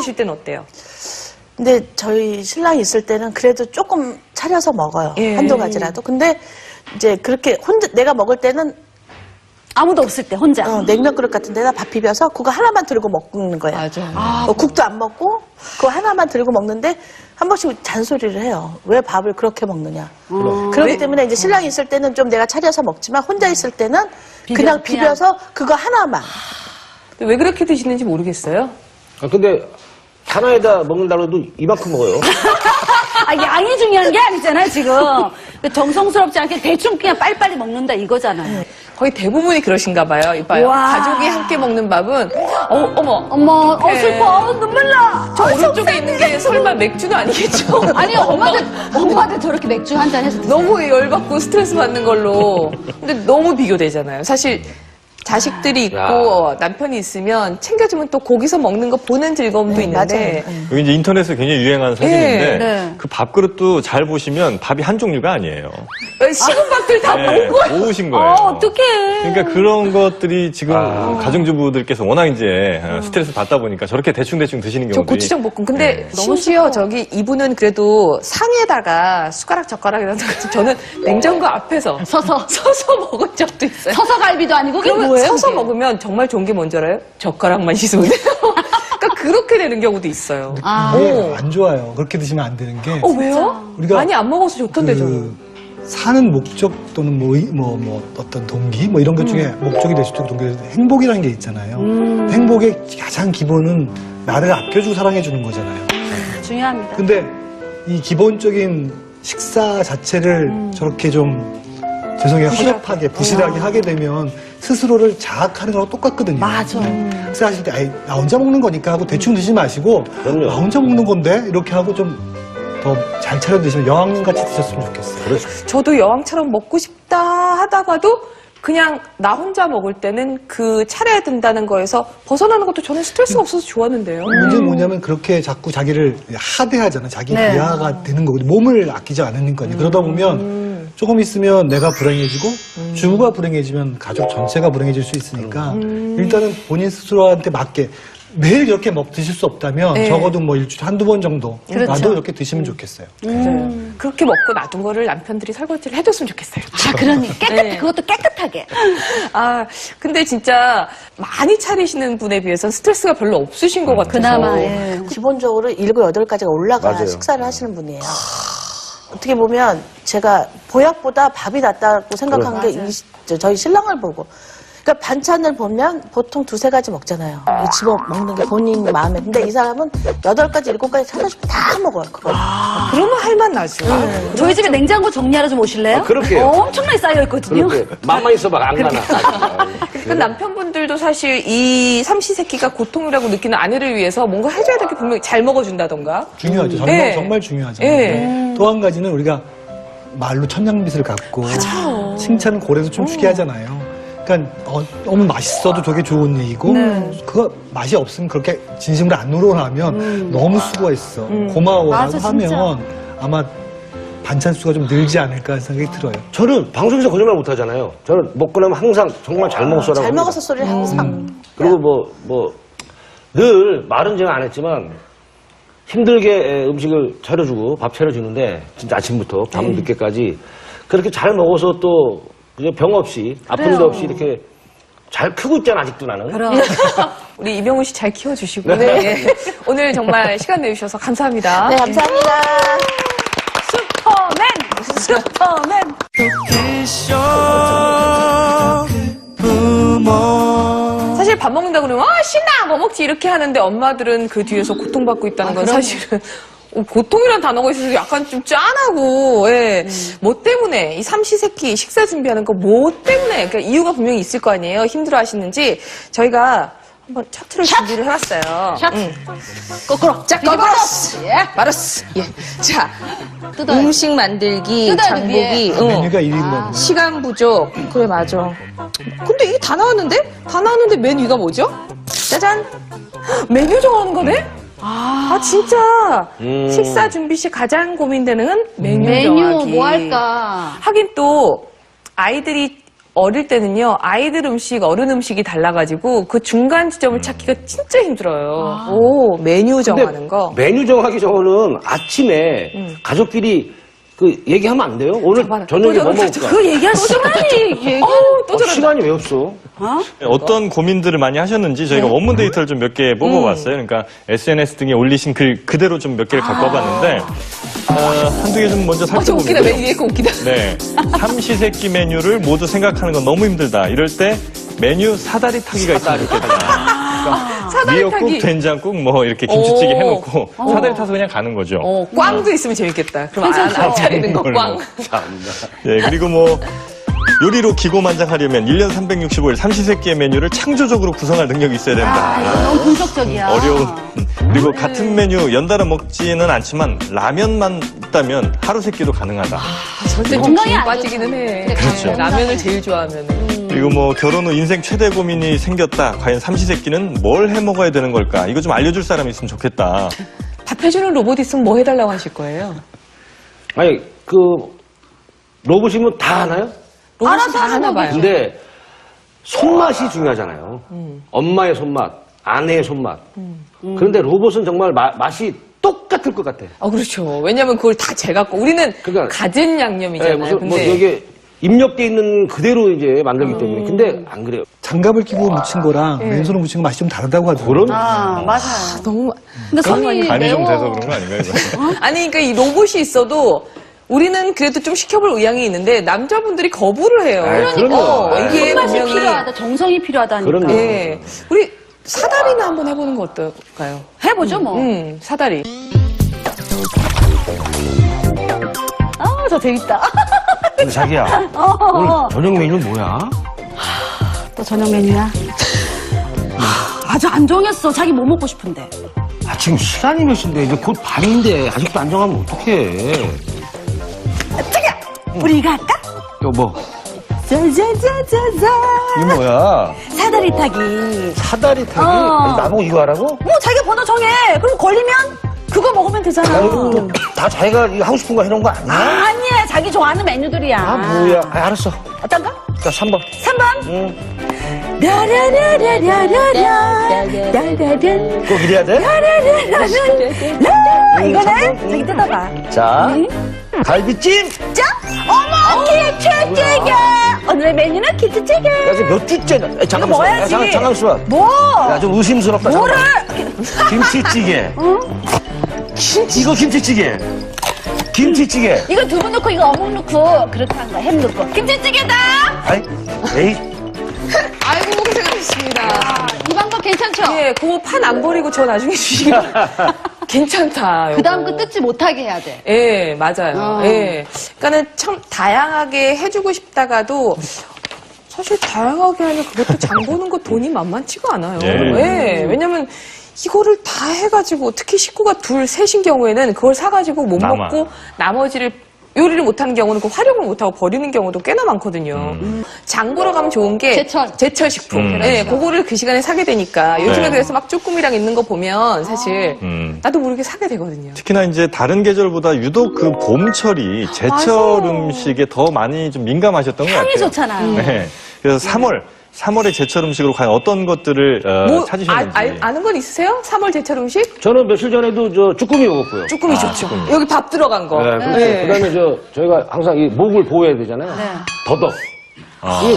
계실 때는 어때요? 근데 저희 신랑이 있을 때는 그래도 조금 차려서 먹어요. 예. 한두 가지라도. 근데 이제 그렇게 혼자 내가 먹을 때는 아무도 없을 때 혼자. 냉면 그릇 같은 데다 밥 비벼서 그거 하나만 들고 먹는 거예요. 맞아. 국도 안 먹고 그거 하나만 들고 먹는데 한 번씩 잔소리를 해요. 왜 밥을 그렇게 먹느냐. 그렇기 때문에 이제 신랑이 있을 때는 좀 내가 차려서 먹지만 혼자 있을 때는 그냥 비벼서 그거 하나만. 왜 그렇게 드시는지 모르겠어요. 아, 근데 하나에다 먹는다고 해도 이만큼 먹어요. 아, 양이 중요한 게 아니잖아요, 지금. 정성스럽지 않게 대충 그냥 빨리빨리 먹는다 이거잖아요. 거의 대부분이 그러신가 봐요. 이봐요. 와. 가족이 함께 먹는 밥은 어머. 어머, 슬퍼. 눈물 나. 저 오른쪽에 있는 게 설마 맥주는 아니겠죠? 아니, 엄마한테 저렇게 맥주 한 잔 해서 드세요. 너무 열받고 스트레스 받는 걸로. 근데 너무 비교되잖아요. 사실 자식들이 있고 남편이 있으면 챙겨주면 또 거기서 먹는 거 보는 즐거움도 있는데. 여기 이제 인터넷에 굉장히 유행하는 사진인데 네. 그 밥그릇도 잘 보시면 밥이 한 종류가 아니에요. 식은 밥들 다 모은 거예요. 모으신 거예요. 어떡해. 그러니까 그런 것들이 지금 가정주부들께서 워낙 이제 스트레스 받다 보니까 저렇게 대충대충 드시는 저 경우들이 고추장 볶음. 근데 네. 심지어 저기 이분은 그래도 상에다가 숟가락 젓가락이라도 저는 냉장고 앞에서 서서 먹은 적도 있어요. 서서 갈비도 아니고 그게 그러면 뭐예요? 서서 그게? 먹으면 정말 좋은 게 뭔지 알아요? 젓가락만 씻으면 돼요. 그러니까 그렇게 되는 경우도 있어요. 이게 안 좋아요. 그렇게 드시면 안 되는 게 왜요? 우리가 많이 안 먹어서 좋던데 저는. 사는 목적 또는 어떤 동기 이런 것 중에 목적이 될 수도 있고 동기가 될 수도 있고 행복이라는 게 있잖아요. 행복의 가장 기본은 나를 아껴주고 사랑해주는 거잖아요. 중요합니다. 근데 이 기본적인 식사 자체를 저렇게 좀 죄송해요. 허접하게 부실하게 하게 되면 스스로를 자학하는 거랑 똑같거든요. 맞아. 식사하실 때 아이, 나 혼자 먹는 거니까 하고 대충 드시지 마시고 그럼요. 나 혼자 먹는 건데 이렇게 하고 좀 더 잘 차려 드시면 여왕님 같이 드셨으면 좋겠어요. 저도 여왕처럼 먹고 싶다 하다가도 그냥 나 혼자 먹을 때는 그 차려야 된다는 거에서 벗어나는 것도 저는 스트레스가 없어서 좋았는데요. 문제는 뭐냐면 그렇게 자꾸 자기를 하대하잖아. 자기 네. 비하가 되는 거거든요. 몸을 아끼지 않으니까요. 그러다 보면 조금 있으면 내가 불행해지고 주부가 불행해지면 가족 전체가 불행해질 수 있으니까 일단은 본인 스스로한테 맞게 매일 이렇게 드실 수 없다면 네. 적어도 뭐 일주일에 한두 번 정도 그렇죠. 나도 이렇게 드시면 좋겠어요. 그렇게 먹고 놔둔 거를 남편들이 설거지를 해줬으면 좋겠어요. 아, 그러니 네. 그것도 깨끗하게. 아, 근데 진짜 많이 차리시는 분에 비해서는 스트레스가 별로 없으신 것 같아서. 그나마, 예. 기본적으로 7, 8가지가 올라가 맞아요. 식사를 하시는 분이에요. 어떻게 보면 제가 보약보다 밥이 낫다고 생각한 게 저희 신랑을 보고. 그러니까 반찬을 보면 보통 2, 3가지 먹잖아요. 집어 먹는 게 본인 마음에. 근데 이 사람은 8가지, 7가지 찾아주면 다 먹어요. 그걸. 그러면 할만 나죠. 저희 집에 냉장고 정리하러 좀 오실래요? 그럴게요. 엄청나게 쌓여있거든요. 그렇게 맘만 있어봐 안 가나. 그러니까 남편분들도 사실 이 삼시세끼가 고통이라고 느끼는 아내를 위해서 뭔가 해줘야 될 게 분명히 잘 먹어준다던가. 중요하죠. 네. 정말 중요하잖아요. 네. 또 한 가지는 우리가 말로 천냥빚을 갚고 칭찬은 고래도 춤추게 하잖아요. 그러니까 너무 맛있어도 저게 좋은 얘기고 그거 맛이 없으면 그렇게 진심으로 안 우러나면 너무 수고했어 고마워라고 맞아, 하면 진짜. 아마 반찬 수가 좀 늘지 않을까 하는 생각이 들어요. 저는 방송에서 거짓말 못 하잖아요. 저는 먹고 나면 항상 정말 잘 먹었어라고 잘 합니다. 먹었어 소리를 항상. 그리고 늘 말은 제가 안 했지만 힘들게 음식을 차려주고 밥 차려주는데 진짜 아침부터 밤 늦게까지 그렇게 잘 먹어서 또 그냥 병 없이 아픈 데 없이 이렇게 잘 크고 있잖아 아직도 나는. 그럼. 우리 이병훈 씨 잘 키워주시고. 네. 오늘 정말 시간 내주셔서 감사합니다. 네, 감사합니다. 슈퍼맨! 사실 밥 먹는다 그러면 신나 뭐 먹지 이렇게 하는데 엄마들은 그 뒤에서 고통받고 있다는 건 사실은 고통이라는 단어가 있어서 약간 좀 짠하고 뭐 때문에 이 삼시세끼 식사 준비하는 거 뭐 때문에 그러니까 이유가 분명히 있을 거 아니에요. 힘들어 하시는지 저희가 한번 차트를 준비를 해봤어요. 거꾸로. 자, 거꾸로스! 마르스! 예. 자, 뜯어요. 음식 만들기, 뜯어요, 장보기, 메뉴가 1인분. 시간 부족. 그래, 맞아. 근데 이게 다 나왔는데? 다 나왔는데 맨 위가 뭐죠? 짜잔! 메뉴 정하는 거네? 아, 진짜. 식사 준비 시 가장 고민되는 메뉴 정하기. 뭐 할까? 하긴 또 아이들이 어릴 때는요, 아이들 음식, 어른 음식이 달라가지고 그 중간 지점을 찾기가 진짜 힘들어요. 오, 메뉴 정하는 거. 메뉴 정하기 전에는 아침에 가족끼리 그 얘기하면 안 돼요? 오늘 잡아라. 저녁에 또 뭐 저러다 먹을까? 그 얘기할 시간이 얘기. 또 저런다. 시간이 왜 없어? 어떤 고민들을 많이 하셨는지 저희가 원문 데이터를 좀 몇 개 뽑아봤어요. 그러니까 SNS 등에 올리신 글 그대로 좀 몇 개를 갖고 와봤는데 한두 개 좀 먼저 저 웃기다. 살펴보면요. 메뉴 얘기 웃기다. 네, 삼시세끼 메뉴를 모두 생각하는 건 너무 힘들다. 이럴 때 메뉴 사다리 타기가 있으면 좋겠다. 사다리 미역국, 타기. 된장국, 뭐 이렇게 김치찌개 오. 해놓고 사다리 타서 그냥 가는 거죠. 꽝도 있으면 재밌겠다. 그럼 괜찮죠. 안 차리는 거 뭘 꽝. 뭐. 네, 그리고 뭐 요리로 기고만장하려면 1년 365일 삼시세끼의 메뉴를 창조적으로 구성할 능력이 있어야 된다. 아, 이거 너무 분석적이야. 어려운. 그리고 같은 메뉴 연달아 먹지는 않지만 라면만 있다면 하루 세끼도 가능하다. 절대 좀 건강에 기운 안 빠지기는 해. 그렇죠. 라면을 제일 좋아하면은. 그리고 뭐 결혼 후 인생 최대 고민이 생겼다. 과연 삼시세끼는 뭘 해 먹어야 되는 걸까? 이거 좀 알려줄 사람이 있으면 좋겠다. 밥 해주는 로봇 있으면 뭐 해달라고 하실 거예요? 아니, 그, 로봇이면 다 하나요? 로봇이 알아서 다 하는 하나 봐요. 근데 손맛이 중요하잖아요. 엄마의 손맛, 아내의 손맛. 그런데 로봇은 정말 맛이 똑같을 것 같아. 그렇죠. 왜냐면 그걸 다 재갖고 우리는 그러니까- 가진 양념이잖아요. 네, 무슨, 뭐, 근데 여기 입력돼 있는 그대로 이제 만들기 때문에. 근데 안 그래요. 장갑을 끼고 묻힌 거랑 맨손으로 묻힌 거 맛이 좀 다르다고 하더라고요. 그런, 아, 맞아요. 너무 근데 손이 간이 좀 매워. 돼서 그런 거 아닌가요? 이거? 아니 그러니까 이 로봇이 있어도 우리는 그래도 좀 시켜볼 의향이 있는데 남자분들이 거부를 해요. 그럼요. 이게 손맛이 분명히 필요하다. 정성이 필요하다니까. 그럼요. 예. 우리 사다리나 한번 해보는 거 어떨까요? 해보죠, 뭐. 사다리. 아, 저 재밌다. 근데 자기야, 오늘 저녁 메뉴는 뭐야? 또 저녁 메뉴야. 아직 안 정했어. 자기 뭐 먹고 싶은데. 아, 지금 시간이 몇 시인데, 이제 곧 밤인데, 아직도 안 정하면 어떡해. 자기야! 우리 이거 할까? 여보, 짜자자자자. 이게 뭐야? 사다리 타기. 사다리 타기? 어. 아니, 나보고 이거 하라고? 뭐 자기가 번호 정해. 그럼 걸리면 그거 먹으면 되잖아. 아유, 다 자기가 이거 하고 싶은 거 해놓은 거 아니야? 아니야. 자기 좋아하는 메뉴들이야. 아, 뭐야. 아, 알았어. 어떤가? 자, 3번. 3번. 응. 라라라라라라라. 꼭 이래야 돼? 이거는 자기 뜯어봐. 자, 갈비찜! 자, 어머, 김치찌개. 오늘의 메뉴는 김치찌개. 야, 지금 몇 주째냐? 야, 잠깐만. 먹어야지. 야, 잠깐만 있어봐. 뭐? 야, 좀 의심스럽다. 뭐를? 잠깐만. 김치찌개. 이거 김치찌개. 김치찌개. 이거 두부 넣고 이거 어묵 넣고 그렇게 한 거야. 햄 넣고. 김치찌개다. 아이, 에이. 아이고 고생하셨습니다. 이 방법 괜찮죠? 예, 그거 판 안 버리고 저 나중에 주시면 괜찮다. 그 다음 거 뜯지 못하게 해야 돼. 예, 맞아요. 어. 예. 그러니까는 참 다양하게 해주고 싶다가도 사실 다양하게 하면 그것도 장 보는 거 돈이 만만치가 않아요. 예. 예. 왜냐면 이거를 다 해가지고 특히 식구가 둘, 셋인 경우에는 그걸 사가지고 못 남아. 먹고 나머지를 요리를 못하는 경우는 그 활용을 못하고 버리는 경우도 꽤나 많거든요. 장 보러 가면 좋은 게 제철. 식품. 예, 그거를 그 시간에 사게 되니까 요즘에 네. 그래서 막 쭈꾸미랑 있는 거 보면 사실 나도 모르게 사게 되거든요. 특히나 이제 다른 계절보다 유독 그 봄철이 제철 음식에 더 많이 좀 민감하셨던 것 같아요. 향이 좋잖아요. 네. 그래서 3월의 제철 음식으로 과연 어떤 것들을 찾으셨는지. 아는 건 있으세요? 3월 제철 음식? 저는 며칠 전에도 저 쭈꾸미 먹었고요. 쭈꾸미 좋죠. 여기 밥 들어간 거. 네, 그렇죠. 네. 그다음에 저희가 항상 이 목을 보호해야 되잖아요. 더덕.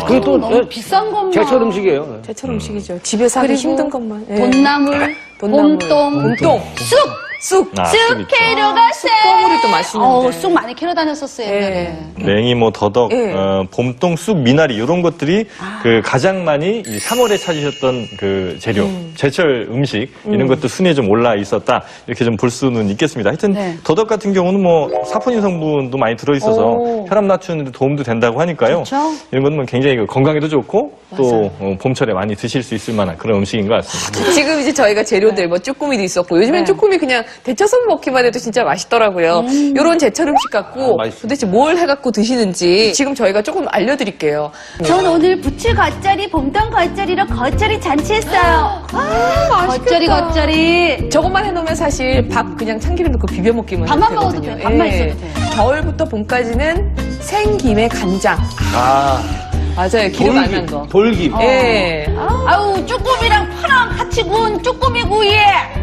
그게 또 너무 비싼 것만. 제철 음식이에요. 제철 음식이죠. 집에서 하기 그리고 힘든 것만. 예. 돈나물, 돈나물, 봄동, 봄동, 쑥. 쑥. 쑥 쑥 있죠. 캐러 가세요. 쑥버무리 또 맛있는데. 쑥 많이 캐러 다녔었어요, 옛날에. 예. 냉이, 뭐 더덕, 예. 봄동, 쑥, 미나리 이런 것들이 그 가장 많이 이 3월에 찾으셨던 그 재료, 제철 음식 이런 것도 순위에 좀 올라 있었다 이렇게 좀 볼 수는 있겠습니다. 하여튼 네. 더덕 같은 경우는 뭐 사포닌 성분도 많이 들어 있어서 오. 혈압 낮추는 데 도움도 된다고 하니까요. 그렇죠. 이런 것은 굉장히 그 건강에도 좋고 또 봄철에 많이 드실 수 있을 만한 그런 음식인 것 같습니다. 지금 이제 저희가 재료들 뭐 쭈꾸미도 있었고 요즘엔 네. 쭈꾸미 그냥 데쳐서 먹기만 해도 진짜 맛있더라고요. 요런 제철 음식 갖고 맛있어요. 도대체 뭘 해갖고 드시는지 지금 저희가 조금 알려드릴게요. 전 오늘 부추 겉절이, 봄동 겉절이로 겉절이 잔치했어요. 겉절이, 겉절이. 저것만 해놓으면 사실 밥 그냥 참기름 넣고 비벼 먹기만 밥만 해도 먹어도 되거든요. 돼. 밥만 예. 있어도 돼. 겨울부터 봄까지는 생김에 간장. 아, 맞아요. 기름 안 난 거. 돌김. 예. 아우, 쭈꾸미랑 파랑 같이 구운 쭈꾸미 구이에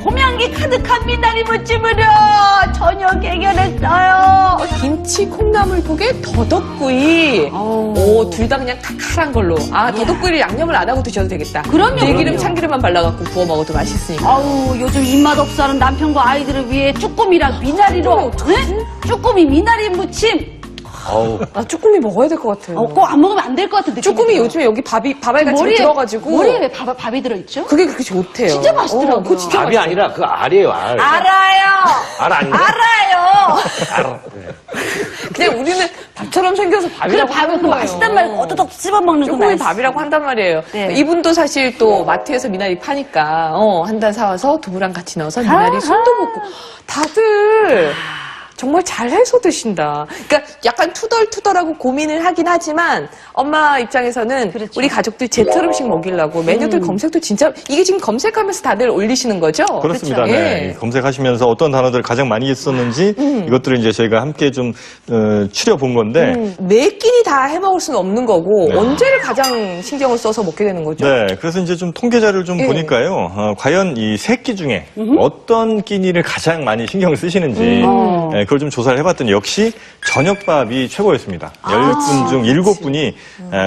봄향기 가득한 미나리 무침으로 저녁 해결했어요. 김치 콩나물국에 더덕구이. 오, 둘 다 그냥 칼칼한 걸로. 아, 더덕구이를 양념을 안 하고 드셔도 되겠다. 그럼요, 들기름, 그럼요. 참기름만 발라갖고 구워 먹어도 맛있으니까. 아우, 요즘 입맛 없어하는 남편과 아이들을 위해 쭈꾸미랑 미나리로, 네? 쭈꾸미 미나리 무침. 아우. 나 쭈꾸미 먹어야 될 것 같아요. 꼭 안 먹으면 안 될 것 같은 느낌. 쭈꾸미 요즘에 여기 밥알같이 들어가지고. 머리에 왜 밥이 들어있죠? 그게 그렇게 좋대요. 진짜 맛있더라고요. 그거 진짜 밥이 아니라 그 알이에요, 알. 알아요. 알 아닌가? 알아요. 알. 네. 그냥 우리는 밥처럼 생겨서 그래, 밥이라고 밥을 하는 그 거예요. 맛있단 말 어떠덕 씹어먹는 그 쭈꾸미 맛. 밥이라고 한단 말이에요. 네. 이분도 사실 또 마트에서 미나리 파니까 한 단 사와서 두부랑 같이 넣어서 미나리 손도 붓고 다들 정말 잘 해서 드신다. 그러니까 약간 투덜투덜하고 고민을 하긴 하지만 엄마 입장에서는 그렇죠. 우리 가족들 제철 음식 먹이려고 메뉴들 검색도 진짜 이게 지금 검색하면서 다들 올리시는 거죠? 그렇습니다. 그렇죠? 네. 예. 검색하시면서 어떤 단어들 가장 많이 썼는지 이것들을 이제 저희가 함께 좀 추려본 건데 매 끼니 다 해먹을 수는 없는 거고 네. 언제를 가장 신경을 써서 먹게 되는 거죠? 네, 그래서 이제 좀 통계 자료를 좀 예. 보니까요, 과연 이 세 끼 중에 어떤 끼니를 가장 많이 신경을 쓰시는지, 네, 그걸 좀 조사를 해봤더니 역시 저녁밥이 최고였습니다. 10분 중 7분이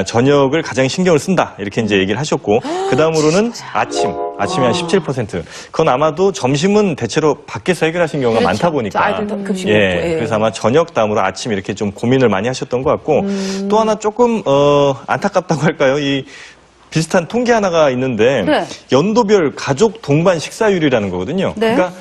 저녁을 가장 신경을 쓴다. 이렇게 이제 얘기를 하셨고, 그 다음으로는 아침이 한 17%. 그건 아마도 점심은 대체로 밖에서 해결하신 경우가 많다 보니까. 아이들 급식 예, 먹고. 예. 그래서 아마 저녁 다음으로 아침 이렇게 좀 고민을 많이 하셨던 것 같고, 또 하나 조금, 안타깝다고 할까요? 이 비슷한 통계 하나가 있는데, 네. 연도별 가족 동반 식사율이라는 거거든요. 네. 그러니까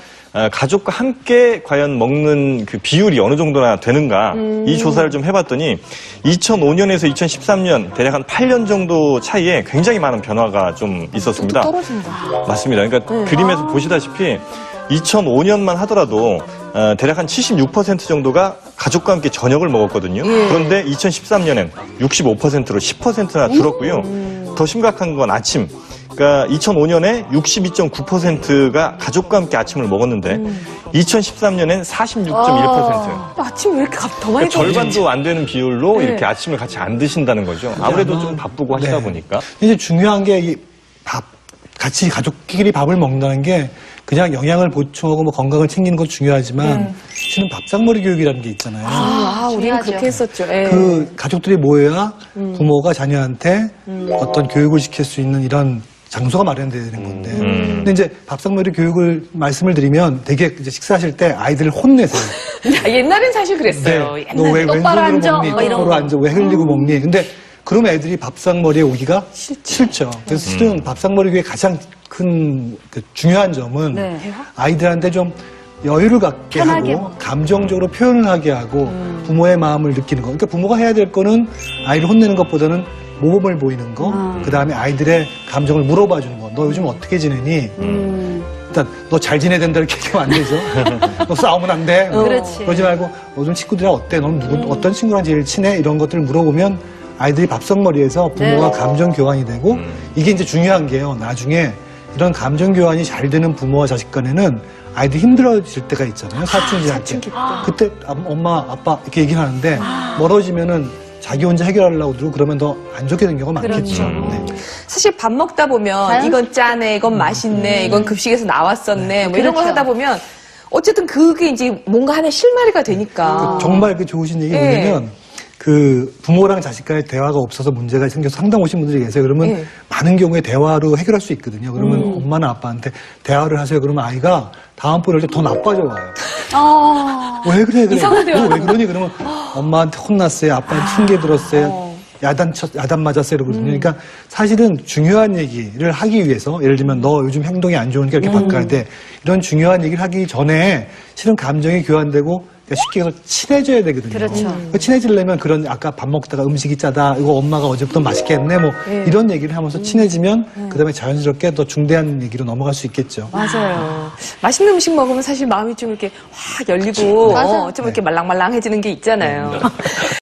가족과 함께 과연 먹는 그 비율이 어느 정도나 되는가 이 조사를 좀 해봤더니 2005년에서 2013년 대략 한 8년 정도 차이에 굉장히 많은 변화가 좀 있었습니다. 떨어진다. 맞습니다. 그러니까 그림에서 보시다시피 2005년만 하더라도 대략 한 76% 정도가 가족과 함께 저녁을 먹었거든요. 그런데 2013년엔 65%로 10%나 줄었고요. 더 심각한 건 아침. 그러니까 2005년에 62.9%가 가족과 함께 아침을 먹었는데 2013년엔 46.1%. 아침 왜 이렇게 더 많이 그러니까 절반도 안 되는 비율로 이렇게 아침을 같이 안 드신다는 거죠. 아무래도 좀 바쁘고 하시다 네. 보니까. 이제 중요한 게 이 같이 가족끼리 밥을 먹는다는 게 그냥 영양을 보충하고 뭐 건강을 챙기는 것도 중요하지만 실은 밥상머리 교육이라는 게 있잖아요. 우리는 중요하죠. 그렇게 했었죠. 예. 그 가족들이 모여야 부모가 자녀한테 어떤 교육을 시킬 수 있는 이런 장소가 마련돼야 되는 건데. 근데 이제 밥상머리 교육을 말씀을 드리면 되게 이제 식사하실 때 아이들을 혼내세요. 옛날엔 사실 그랬어요. 너 왜 옛날에 똑바로 왼손으로 앉아, 먹니? 뭐 이런 똑바로 거. 앉아. 왜 흘리고 먹니? 근데 그러면 애들이 밥상머리에 오기가 싫죠. 그래서 실은 밥상머리 교육의 가장 큰 그 중요한 점은 네. 아이들한테 좀 여유를 갖게 편하게 하고 먹고. 감정적으로 표현을 하게 하고 부모의 마음을 느끼는 거. 그러니까 부모가 해야 될 거는 아이를 혼내는 것보다는 모범을 보이는 거. 그다음에 아이들의 감정을 물어봐 주는 거. 너 요즘 어떻게 지내니? 일단 너 잘 지내야 된다 이렇게 얘기하면 안 되죠. 너 싸우면 안 돼. 그렇지. 그러지 말고 요즘 친구들이랑 어때? 넌 어떤 친구랑 제일 친해? 이런 것들을 물어보면 아이들이 밥상머리에서 부모가 감정 교환이 되고 이게 이제 중요한 게요. 나중에 이런 감정 교환이 잘 되는 부모와 자식 간에는 아이들이 힘들어질 때가 있잖아요. 사춘기 할 때. 그때 엄마, 아빠 이렇게 얘기를 하는데 멀어지면은 자기 혼자 해결하려고 들고 그러면 더 안 좋게 된 경우가 많겠죠. 네. 사실 밥 먹다 보면 이건 짜네, 이건 맛있네, 이건 급식에서 나왔었네, 뭐 이런 걸 그렇죠. 하다 보면 어쨌든 그게 이제 뭔가 하나의 실마리가 되니까. 정말 그 좋으신 얘기 예. 뭐냐면 그 부모랑 자식 간의 대화가 없어서 문제가 생겨서 상담 오신 분들이 계세요. 그러면 예. 많은 경우에 대화로 해결할 수 있거든요. 그러면 엄마나 아빠한테 대화를 하세요. 그러면 아이가 다음번에 올 때 더 나빠져 와요. 왜 그래? 이상한 대화. 너 왜 그러니? 그러면 엄마한테 혼났어요. 아빠한테 핑계 들었어요. 야단 맞았어요. 그러거든요. 그러니까 사실은 중요한 얘기를 하기 위해서 예를 들면 너 요즘 행동이 안 좋으니까 이렇게 바꿔야 돼. 이런 중요한 얘기를 하기 전에 실은 감정이 교환되고 쉽게 해서 친해져야 되거든요. 그렇죠. 친해지려면 그런 아까 밥 먹다가 음식이 짜다. 이거 엄마가 어제부터 맛있게 했네. 뭐 이런 얘기를 하면서 친해지면 그다음에 자연스럽게 더 중대한 얘기로 넘어갈 수 있겠죠. 맞아요. 맛있는 음식 먹으면 사실 마음이 좀 이렇게 확 열리고 좀 이렇게 말랑말랑해지는 게 있잖아요.